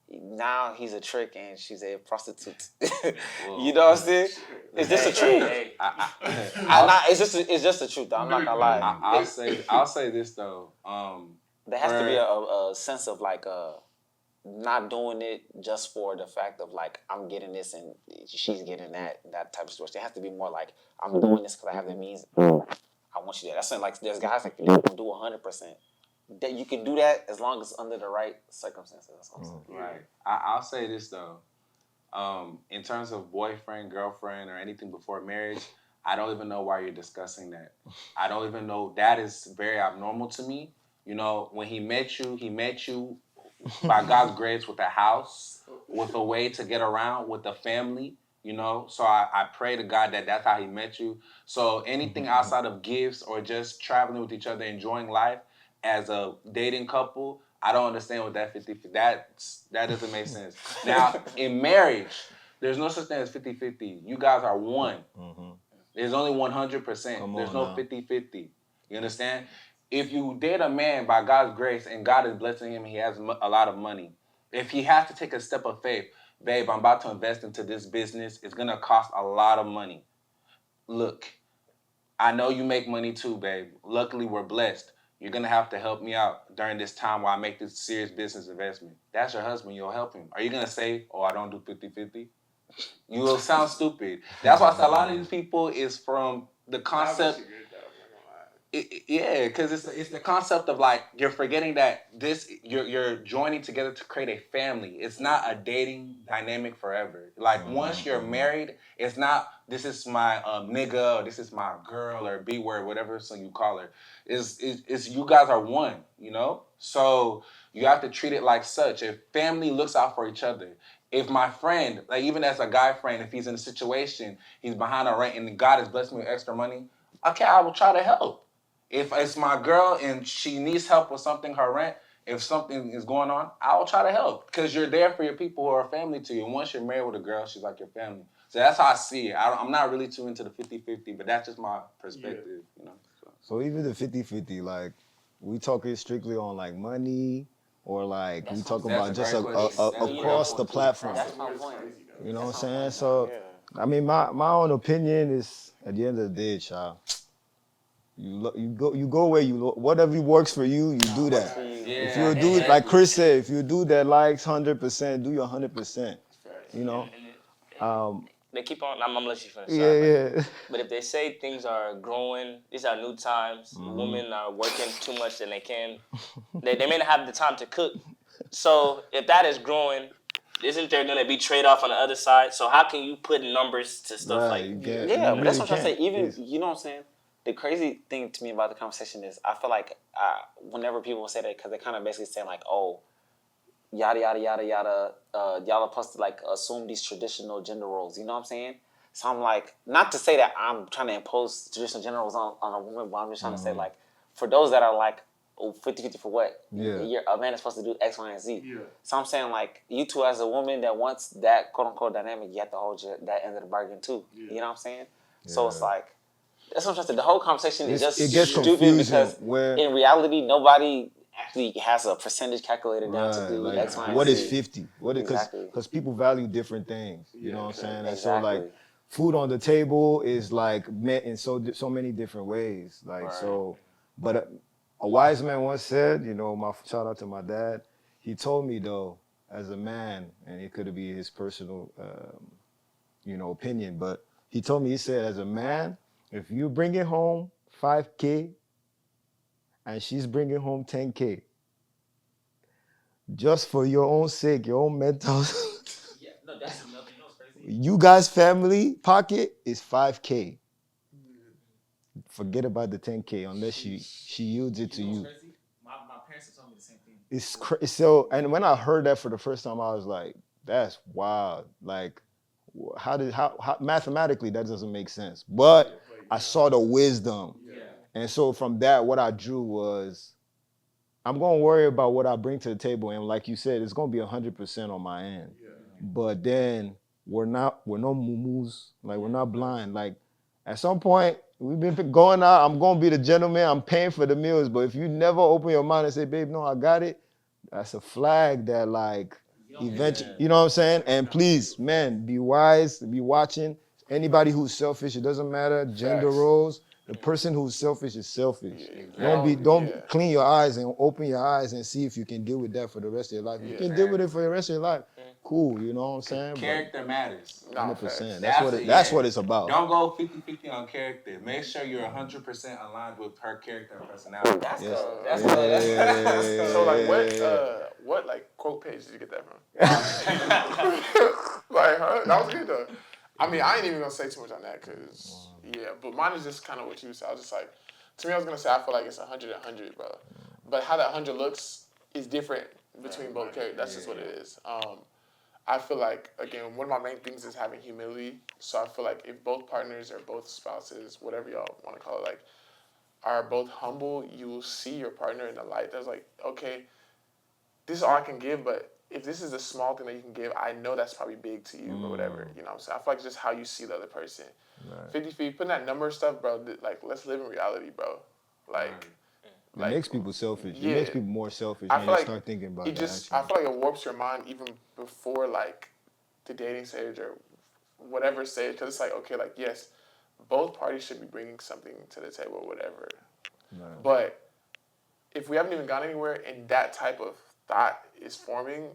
now he's a trick and she's a prostitute. You know what I'm saying? It's just the truth. It's just the truth, though. I'm not gonna lie.
I'll say this though.
There has to be a sense of like not doing it just for the fact of like I'm getting this and she's getting that type of situation. It has to be more like I'm doing this because I have the means. I want you there. That's something like there's guys that can do 100%. That you can do that as long as under the right circumstances. That's what I'm saying.
Right. I'll say this though. In terms of boyfriend, girlfriend, or anything before marriage, I don't even know why you're discussing that. I don't even know. That is very abnormal to me. You know, when he met you by God's grace with a house, with a way to get around, with a family, you know. So I pray to God that that's how he met you. So anything outside of gifts or just traveling with each other, enjoying life as a dating couple, I don't understand what that 50-50. That doesn't make sense. Now, in marriage, there's no such thing as 50-50. You guys are one. Mm-hmm. There's only 100%. There's no 50-50. You understand? If you date a man by God's grace and God is blessing him and he has a lot of money, if he has to take a step of faith, babe, I'm about to invest into this business. It's going to cost a lot of money. Look, I know you make money too, babe. Luckily, we're blessed. You're going to have to help me out during this time while I make this serious business investment. That's your husband. You'll help him. Are you going to say, oh, I don't do 50-50? You will sound stupid. That's why I say a lot of these people is from the concept. Because it's the concept of like you're forgetting that you're joining together to create a family. It's not a dating dynamic forever. Like once you're married, it's not this is my nigga or this is my girl or B word, whatever so you call her. It's you guys are one, you know? So you have to treat it like such. If family looks out for each other, if my friend, like even as a guy friend, if he's in a situation, he's behind a rent and God has blessed me with extra money, okay, I will try to help. If it's my girl and she needs help with something, her rent, if something is going on, I will try to help because you're there for your people who are family to you. And once you're married with a girl, she's like your family. So that's how I see it. I'm not really too into the 50-50, but that's just my perspective, you know.
So even the 50-50, like, we talking strictly on like money or like we talking about just across the platform.
That's my point.
You know what I'm saying? So, I mean, my own opinion is at the end of the day, child. You go where whatever works for you, you do that. If you do it like Chris said, if you do that likes 100%, do your 100%. You know.
They keep on. I'm gonna let you finish.
Yeah.
But if they say things are growing, these are new times. Women are working too much than they can. They may not have the time to cook. So if that is growing, isn't there gonna be trade off on the other side? So how can you put numbers to stuff like?
Yeah, but that's what I'm trying to say. Even you know what I'm saying. The crazy thing to me about the conversation is I feel like whenever people say that, because they kind of basically saying like, oh, yada, yada, yada, yada, y'all are supposed to like assume these traditional gender roles, you know what I'm saying? So I'm like, not to say that I'm trying to impose traditional gender roles on a woman, but I'm just trying to say like, for those that are like, 50-50 for what?
Yeah.
A man is supposed to do X, Y, and Z. Yeah. So I'm saying like, you two as a woman that wants that quote unquote dynamic, you have to hold that end of the bargain too. Yeah. You know what I'm saying? Yeah. So it's like, that's what I'm trying to say. The whole conversation is just stupid because in reality, nobody actually has a percentage calculator down to do like, X, Y, and Z.
What is 50? Because people value different things. You know what I'm saying? And so like food on the table is like meant in so many different ways. Like so, but a wise man once said, you know, shout out to my dad. He told me though, as a man, and it could be his personal, opinion, but he told me, he said, as a man, if you bring it home 5K and she's bringing home 10K, just for your own sake, your own mental,
that's nothing else crazy.
You guys' family pocket is 5K. Forget about the 10K unless she yields it to you.
My parents have told me the same thing.
It's so, and when I heard that for the first time, I was like, that's wild. Like, how mathematically that doesn't make sense. But I saw the wisdom. Yeah. And so from that, what I drew was, I'm going to worry about what I bring to the table. And like you said, it's going to be 100% on my end. Yeah. But then we're no mumus. Like, we're not blind. Like, at some point, we've been going out. I'm going to be the gentleman. I'm paying for the meals. But if you never open your mind and say, babe, no, I got it, that's a flag that, like, eventually, you know what I'm saying? And please, man, be wise, be watching. Anybody who's selfish, it doesn't matter. Gender roles. The person who's selfish is selfish. Don't clean your eyes and open your eyes and see if you can deal with that for the rest of your life. You can deal with it for the rest of your life. Cool, you know what I'm saying?
Character matters.
100%. That's what it's about.
Don't go 50-50 on character. Make sure you're 100% aligned with her character and personality.
That's good.
So like what like quote page did you get that from? Like, huh? That was good though. I mean, I ain't even gonna say too much on that because but mine is just kind of what you said. I was just like, to me, I was gonna say I feel like it's 100, bro. But how that 100 looks is different between both characters. That's just what it is. I feel like, again, one of my main things is having humility. So I feel like if both partners or both spouses, whatever y'all want to call it, like, are both humble, you will see your partner in the light. That's like, okay, this is all I can give, but if this is a small thing that you can give, I know that's probably big to you or whatever. You know what I'm saying? I feel like it's just how you see the other person. 50-50, putting that number stuff, bro, like, let's live in reality, bro. Like,
It makes people selfish.
Yeah.
It makes people more selfish
I
when
feel
you
like
start thinking about
it
that.
just, I feel like it warps your mind even before, like, the dating stage or whatever stage, because it's like, okay, like, yes, both parties should be bringing something to the table or whatever.
Right.
But if we haven't even gone anywhere and that type of thought is forming,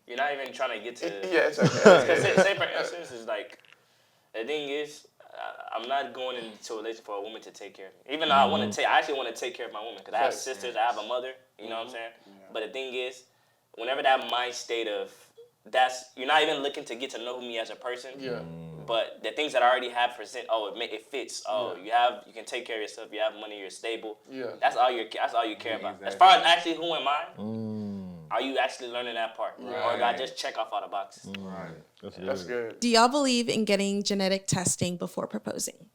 You're not even trying to get to.
yeah, it's okay.
Say for instance, is like the thing is, I'm not going into a relationship for a woman to take care of me. Even though I actually want to take care of my woman because I have sisters, I have a mother. You know what I'm saying? Yeah. But the thing is, whenever that mind state of you're not even looking to get to know me as a person.
Yeah.
But the things that I already have present, it fits. You can take care of yourself. You have money. You're stable.
Yeah.
That's all you care about.
Exactly.
As far as actually who am I, are you actually learning that part, or do I just check off all the boxes?
Right.
That's good.
Do y'all believe in getting genetic testing before proposing?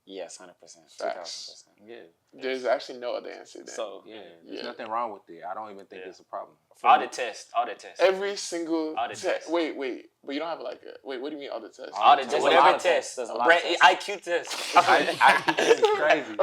Yes, 100%.
Facts.
2000%.
Yeah.
There's actually no other answer there.
So
Yeah. There's nothing wrong with it. I don't even think it's a problem.
All the tests.
Every single
All the
test.
tests.
Wait, but you don't have like a wait. What do you mean all the tests?
All the tests.
There's a
Whatever
lot of
test.
tests. There's a lot of tests.
IQ test.
I think it's crazy.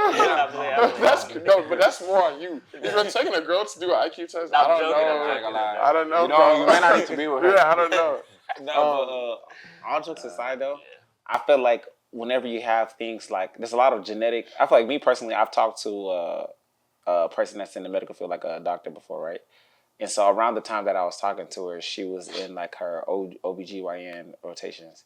But that's more on you. If you're taking a girl to do an IQ test,
I'm
I don't
joking,
know.
I'm joking.
I don't know.
You know,
bro.
you may not need to be with her.
Yeah, I don't know.
No, but all jokes aside though, I feel like whenever you have things like there's a lot of genetic. I feel like me personally, I've talked to a person that's in the medical field, like a doctor before, right? And so around the time that I was talking to her, she was in like her OBGYN rotations.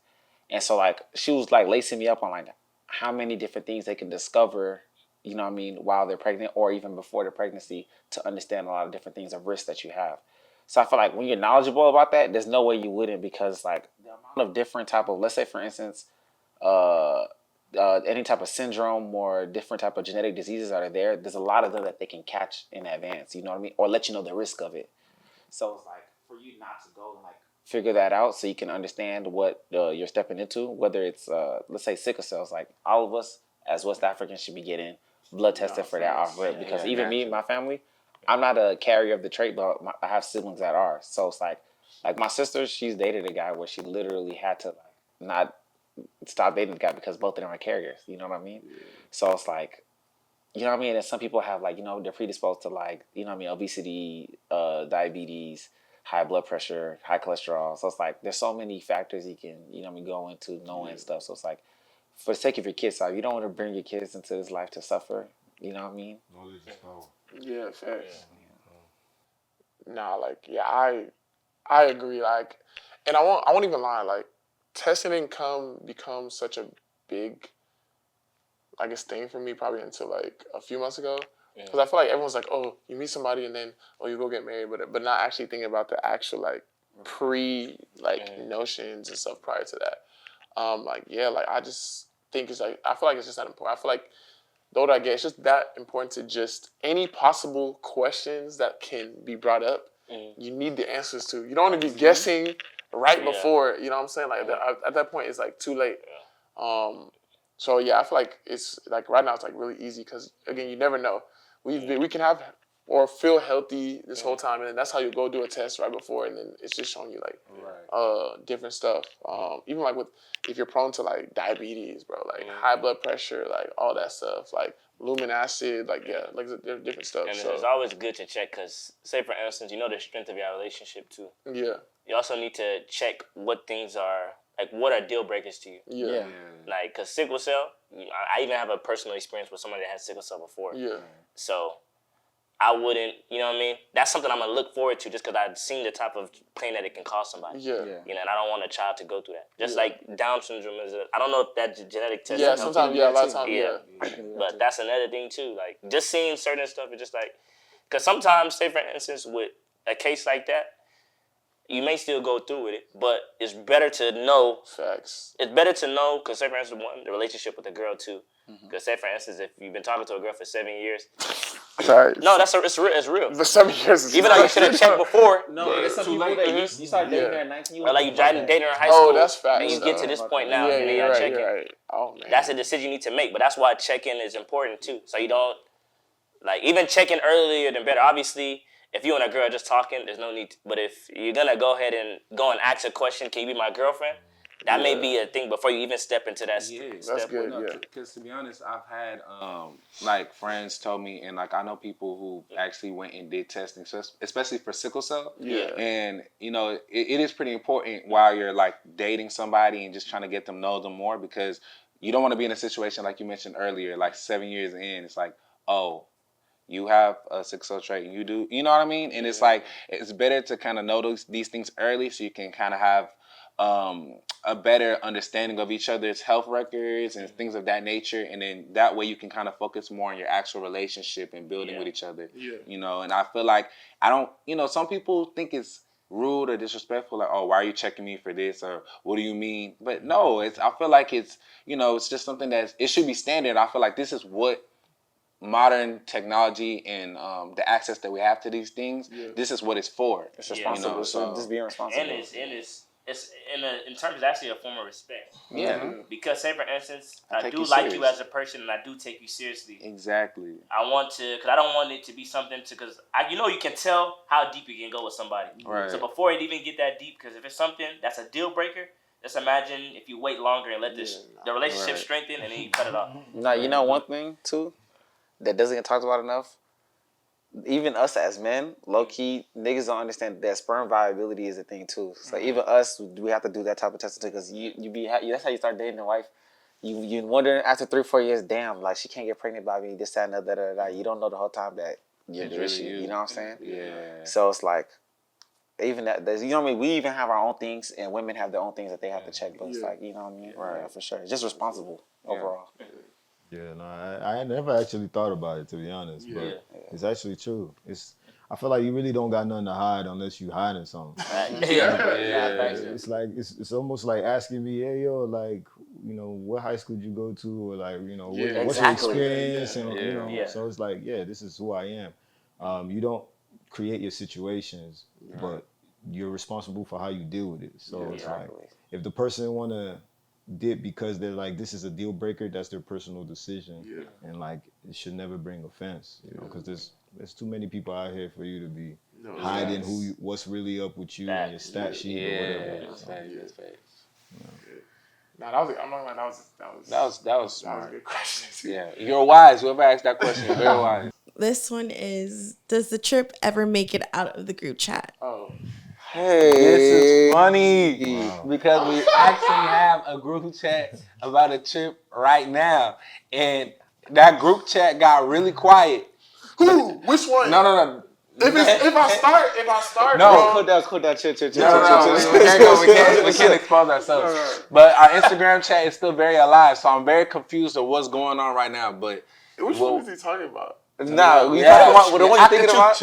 And so like she was like lacing me up on like how many different things they can discover, you know what I mean, while they're pregnant or even before the pregnancy to understand a lot of different things of risks that you have. So I feel like when you're knowledgeable about that, there's no way you wouldn't because like the amount of different type of, let's say for instance, any type of syndrome or different type of genetic diseases that are there, there's a lot of them that they can catch in advance, you know what I mean? Or let you know the risk of it. So it's like for you not to go and like figure that out so you can understand what you're stepping into, whether it's, let's say sickle cells, like all of us as West Africans should be getting blood tested for that off rip because even me and my family, I'm not a carrier of the trait, but I have siblings that are. So it's like my sister, she's dated a guy where she literally had to like not stop dating the guy because both of them are carriers. You know what I mean? Yeah. So it's like, you know what I mean? And some people have like, you know, they're predisposed to like, you know what I mean, obesity, diabetes, high blood pressure, high cholesterol. So it's like, there's so many factors you can, you know what I mean, go into knowing stuff. So it's like, for the sake of your kids, so you don't want to bring your kids into this life to suffer. You know what I mean?
Yeah, facts. Nah, like, yeah, I agree. Like, and I won't even lie. Like, testing didn't become such a big, I guess, thing for me probably until like a few months ago. Because I feel like everyone's like, oh, you meet somebody and then, oh, you go get married, but not actually thinking about the actual like notions and stuff prior to that. Like, yeah, like I just think it's like, I feel like it's just that important. I feel like the older I get, it's just that important to just any possible questions that can be brought up, you need the answers to. You don't want to be guessing right before, you know what I'm saying? Like at that point, it's like too late. So yeah, I feel like it's like right now it's like really easy because again, you never know. We can have or feel healthy this whole time, and then that's how you go do a test right before, and then it's just showing you like different stuff. Even like with if you're prone to like diabetes, bro, like high blood pressure, like all that stuff, like lumen acid, like like there's different stuff.
And
so
it's always good to check because, say for instance, you know the strength of your relationship too.
Yeah.
You also need to check what things are like what are deal breakers to you.
Yeah.
Like, cause sickle cell, I even have a personal experience with somebody that had sickle cell before.
Yeah.
So I wouldn't, you know what I mean? That's something I'm gonna look forward to just because I've seen the type of pain that it can cause somebody.
Yeah.
You know, and I don't want a child to go through that. Just like Down syndrome is I don't know if that genetic test.
Yeah, sometimes, a lot of times,
But that's another thing too. Like, just seeing certain stuff is just like, because sometimes, say for instance, with a case like that, you may still go through with it, but it's better to know.
Facts.
It's better to know, because say for instance, the relationship with a girl too. Because say for instance, if you've been talking to a girl for 7 years.
Sorry.
No, it's real.
For 7 years. Is
even though you should have checked before.
No, there's some people that you start dating her at 19.
Or like you dating her in high school.
Oh, that's facts.
And you get to this point now,
Yeah,
and then
you're
y'all
right,
check
you're
in.
right. Oh, man.
That's a decision you need to make, but that's why check-in is important too. So you don't, like, even checking earlier than better. Obviously, if you and a girl are just talking, there's no need. But if you're gonna go ahead and ask a question, can you be my girlfriend? That may be a thing before you even step into that.
That's good.
No, because to be honest, I've had like friends told me, and like I know people who actually went and did testing, so especially for sickle cell.
Yeah.
And you know, it is pretty important while you're like dating somebody and just trying to get them know them more, because you don't want to be in a situation like you mentioned earlier, like 7 years in, it's like, oh, you have a sickle cell trait and you do, you know what I mean? And it's like, it's better to kind of know these things early so you can kind of have a better understanding of each other's health records and things of that nature, and then that way you can kind of focus more on your actual relationship and building with each other. You know, and I feel like some people think it's rude or disrespectful, like, oh, why are you checking me for this, or what do you mean? But no, I feel like it's just something it should be standard. I feel like this is what modern technology and the access that we have to these things, this is what it's for.
It's responsible. So just being responsible.
And it's in terms of actually a form of respect.
Yeah.
Because say for instance, I do like you as a person and I do take you seriously.
Exactly.
I want to, because I don't want it to be something because you can tell how deep you can go with somebody.
Right.
So before it even get that deep, because if it's something that's a deal breaker, just imagine if you wait longer and let the relationship strengthen and then you cut it off.
Now, you know one thing too that doesn't get talked about enough? Even us as men, low key, niggas don't understand that sperm viability is a thing too. So even us, we have to do that type of testing because that's how you start dating a wife. You wonder after 3-4 years, damn, like she can't get pregnant by me, this, that, and that. You don't know the whole time that you're the issue. You know what I'm saying?
Yeah.
So it's like, even that, you know what I mean? We even have our own things, and women have their own things that they have to check. But it's like, you know what I mean? Right. Yeah, for sure. It's just responsible overall.
Yeah, no, I never actually thought about it, to be honest, but it's actually true. I feel like you really don't got nothing to hide unless you hiding something. It's like it's almost like asking me, hey yo, like, what high school did you go to, or like, what's your experience, and so it's like, this is who I am. You don't create your situations, but you're responsible for how you deal with it. So it's like, if the person wanna dip because they're like, this is a deal breaker, that's their personal decision, and like it should never bring offense, because there's too many people out here for you to be hiding what's really up with you and your stat sheet or whatever.
That's facts.
Nah, that was smart. A good question.
Yeah, you're wise. Whoever asked that question, you're very wise.
This one is, does the trip ever make it out of the group chat?
Oh.
Hey, this is funny because we actually have a group chat about a trip right now, and that group chat got really quiet.
Who? Which one?
No.
If I start,
no.
Cool down, chill.
We can't expose ourselves.
Right.
But our Instagram chat is still very alive, so I'm very confused of what's going on right now. But
which one is he talking about?
Nah, we talking about the one you thinking about.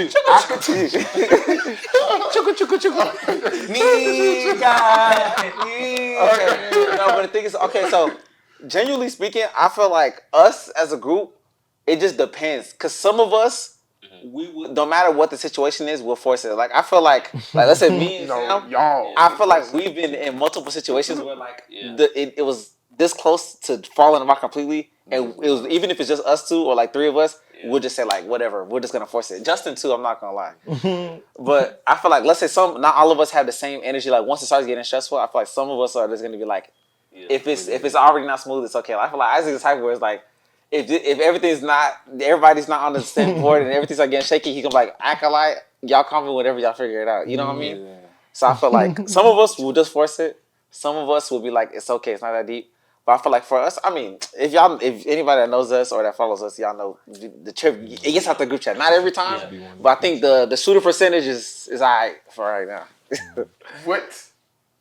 No, but the thing is, okay, so genuinely speaking, I feel like us as a group, it just depends. Cause some of us, we would, no matter what the situation is, we'll force it. Like I feel like let's say me and Sam,
y'all.
I feel like we've been in multiple situations where like it was this close to falling apart completely, and it was, even if it's just us two or like three of us, we'll just say like whatever, we're just gonna force it. Justin too, I'm not gonna lie. But I feel like, let's say not all of us have the same energy. Like once it starts getting stressful, I feel like some of us are just gonna be like, if it's already not smooth, it's okay. I feel like Isaac's the type where it's like, if everybody's not on the same board and everything's like getting shaky, he can like act like y'all call me whenever y'all figure it out. You know what I mean? Yeah. So I feel like some of us will just force it. Some of us will be like, it's okay, it's not that deep. But I feel like for us, I mean, if anybody that knows us or that follows us, y'all know the trip, it gets out the group chat. Not every time, but I think the shooter percentage is all right for right now.
What?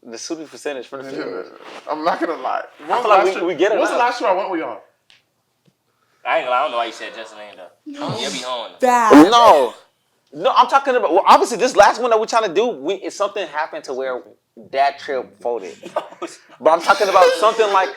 The shooter percentage for the trip.
I'm not gonna lie.
I feel like we get it.
What's the last trip I went with y'all?
I ain't gonna lie, I don't know why you said Justin name though. You'll be home.
Bad.
No, I'm talking about, well, obviously this last one that we're trying to do, if something happened to where that trip folded. But I'm talking about something like,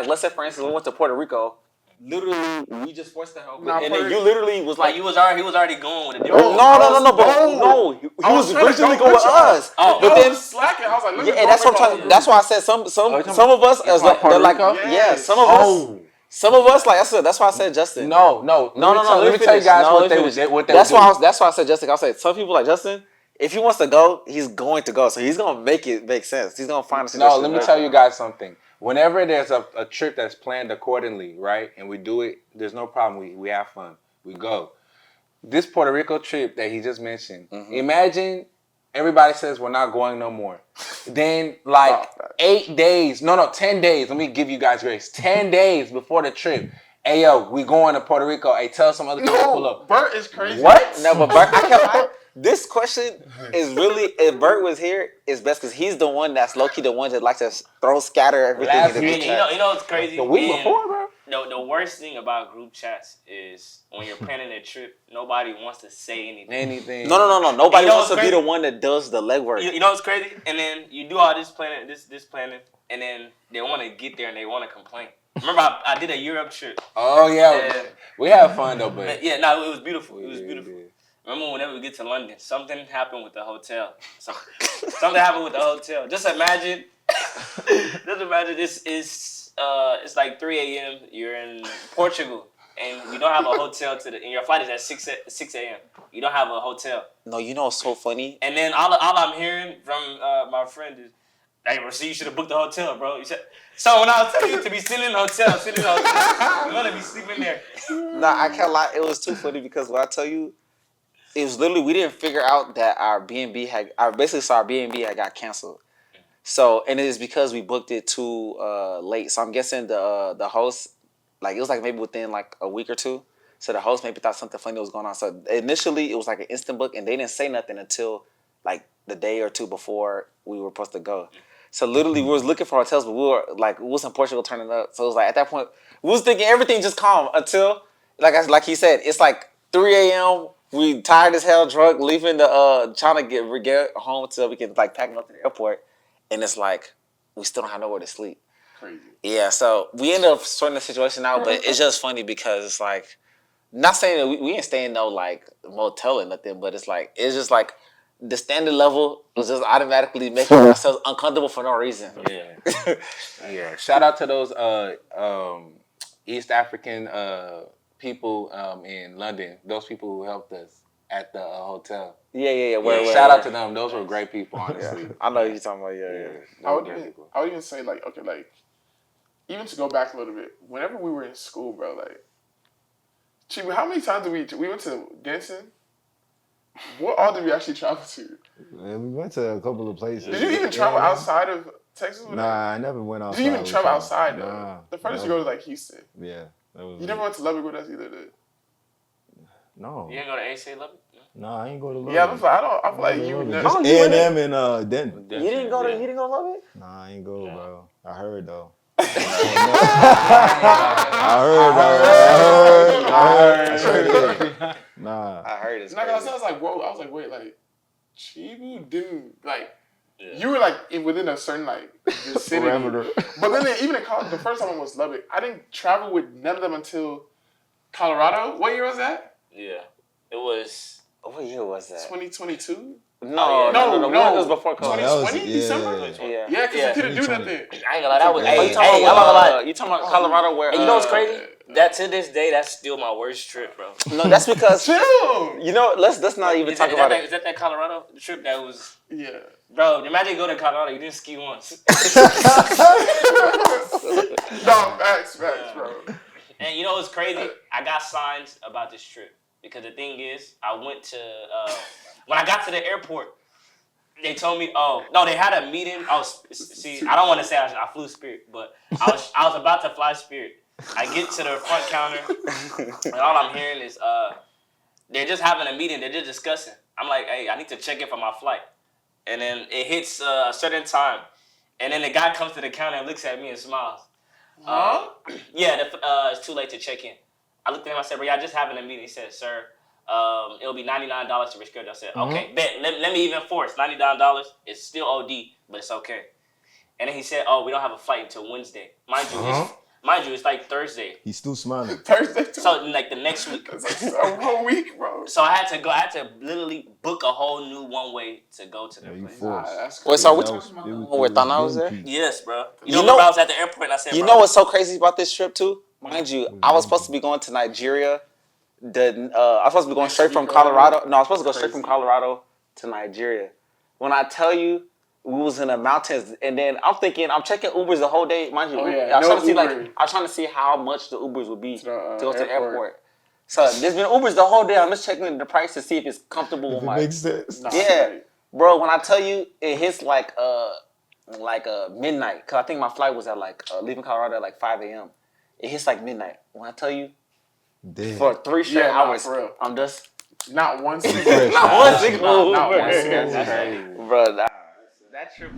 let's say for instance, we went to Puerto Rico. Literally, we just forced the help. And then you literally was like,
he was already going with a different.
No. He was originally going with us.
Oh,
but then
slacking. I was like,
that's what I'm trying. That's why I said some of us as like, they're like, some of us. Some of us, like I said, that's why I said Justin.
No. Let me tell you guys what they would do.
That's why I said Justin. I said some people like Justin. If he wants to go, he's going to go. So he's gonna make it make sense. He's gonna find a situation.
No, let me tell you guys something. Whenever there's a trip that's planned accordingly, right, and we do it, there's no problem. We have fun. We go. This Puerto Rico trip that he just mentioned. Imagine everybody says we're not going no more. Then 10 days. Let me give you guys grace. 10 days before the trip. Hey yo, we going to Puerto Rico. Hey, tell some other people to pull up.
Bert is crazy.
What? No, but Bert, this question is really, if Bert was here, it's best because he's the one that's low-key the one that likes to scatter everything in the group chat.
You know what's crazy?
The week before, bro.
No, the worst thing about group chats is when you're planning a trip, nobody wants to say anything.
No. Nobody wants to be the one that does the legwork.
You know what's crazy? And then you do all this planning, this planning, and then they want to get there and they want to complain. Remember, I did a Europe trip.
Oh yeah, we had fun though, but
yeah, no, it was beautiful. It was beautiful. Yeah. Remember, whenever we get to London, something happened with the hotel. Something happened with the hotel. Just imagine this is it's like 3 a.m. You're in Portugal and you don't have a hotel and your flight is at 6 a.m. You don't have a hotel.
No, you know what's so funny?
And then all I'm hearing from my friend is, "Hey, bro, see, you should have booked the hotel, bro." You said, so when I was telling you to be sitting in the hotel, you're gonna be sleeping there.
Nah, I can't lie. It was too funny because when I tell you, it was literally, we didn't figure out that our B&B had got canceled. So, and it is because we booked it too late. So I'm guessing the host, like it was like maybe within like a week or two. So the host maybe thought something funny was going on. So initially it was like an instant book and they didn't say nothing until like the day or two before we were supposed to go. So literally we was looking for hotels, but we was in Portugal turning up. So it was like at that point, we was thinking everything just calm until, like he said, it's like 3 a.m., we tired as hell, drunk, leaving trying to get home so we can like pack up to the airport, and it's like we still don't have nowhere to sleep.
Crazy.
Yeah, so we ended up sorting the situation out, but it's just funny because it's like, not saying that we ain't staying no like motel or nothing, but it's just like the standard level was just automatically making ourselves uncomfortable for no reason.
Yeah, yeah. Shout out to those East African people in London, those people who helped us at the hotel.
Yeah.
Shout out to them. Those were great people, honestly.
Yeah. I know what you're talking about. Yeah.
I would even say like, okay, like even to go back a little bit, whenever we were in school, bro, like, Chibu, how many times did we went to Denton? What all did we actually travel to?
Man, we went to a couple of places.
Did you even travel outside of Texas?
Nah, I never went outside.
Did you even travel outside though?
Nah,
the furthest you go to like Houston.
Yeah.
You never went to Lubbock with us either, did?
No.
You didn't go to AC Lubbock?
No, I ain't go to Lubbock.
Yeah, I feel like you never.
Just A&M and Denton.
You didn't go to Lubbock?
Nah, I ain't go, bro. I heard though.
I
heard. Nah.
I heard it's
not gonna say, I was like, whoa. I was like, wait, like, Chibu didn't like. Yeah. You were like within a certain like vicinity. Parameter. But then even in college, the first time I was Lubbock, I didn't travel with none of them until Colorado. What year was that?
Yeah, it was.
What year was that?
2022.
No. It was before COVID.
2020 December. Yeah, because you couldn't do nothing.
I ain't gonna lie, that was.
You talking about Colorado where?
And you know what's crazy? That to this day, that's still my worst trip, bro.
No, that's because
chill.
You know, let's not even talk about it.
Is that Colorado trip that was?
Yeah.
Bro, imagine you go to Colorado, you didn't ski once.
No, facts, bro.
And you know what's crazy? I got signs about this trip because the thing is, I went to when I got to the airport, they told me, they had a meeting. I don't want to say I flew Spirit, but I was about to fly Spirit. I get to the front counter, and all I'm hearing is they're just having a meeting. They're just discussing. I'm like, hey, I need to check in for my flight. And then it hits a certain time. And then the guy comes to the counter and looks at me and smiles. It's too late to check in. I looked at him, I said, bro, y'all just having a meeting. He said, sir, it'll be $99 to reschedule. I said, okay, bet. Let me even force. $99 is still OD, but it's okay. And then he said, we don't have a flight until Wednesday. Mind you, it's like Thursday.
He's still smiling.
Thursday too.
So like the next week.
It's like a whole week, bro.
So I had to literally book a whole new one way to go to the place.
Wait, so are we talking about where Thana was there?
Yes, bro. You know I was at the airport and I said,
you know what's so crazy about this trip too? Mind you, I was supposed to be going to Nigeria. I was supposed to be going straight from Colorado. No, I was supposed to go straight from Colorado to Nigeria. When I tell you, we was in the mountains, and then I'm checking Ubers the whole day. Mind you, I was trying to see how much the Ubers would be to go to the airport. So there's been Ubers the whole day. I'm just checking the price to see if it's comfortable with my.
Makes sense.
Yeah, bro. When I tell you, it hits like midnight. Cause I think my flight was at leaving Colorado at like 5 a.m. It hits like midnight. When I tell you, for 3 straight hours, I'm just
not one single.
not one single.
Not one single.
Bro, that trip.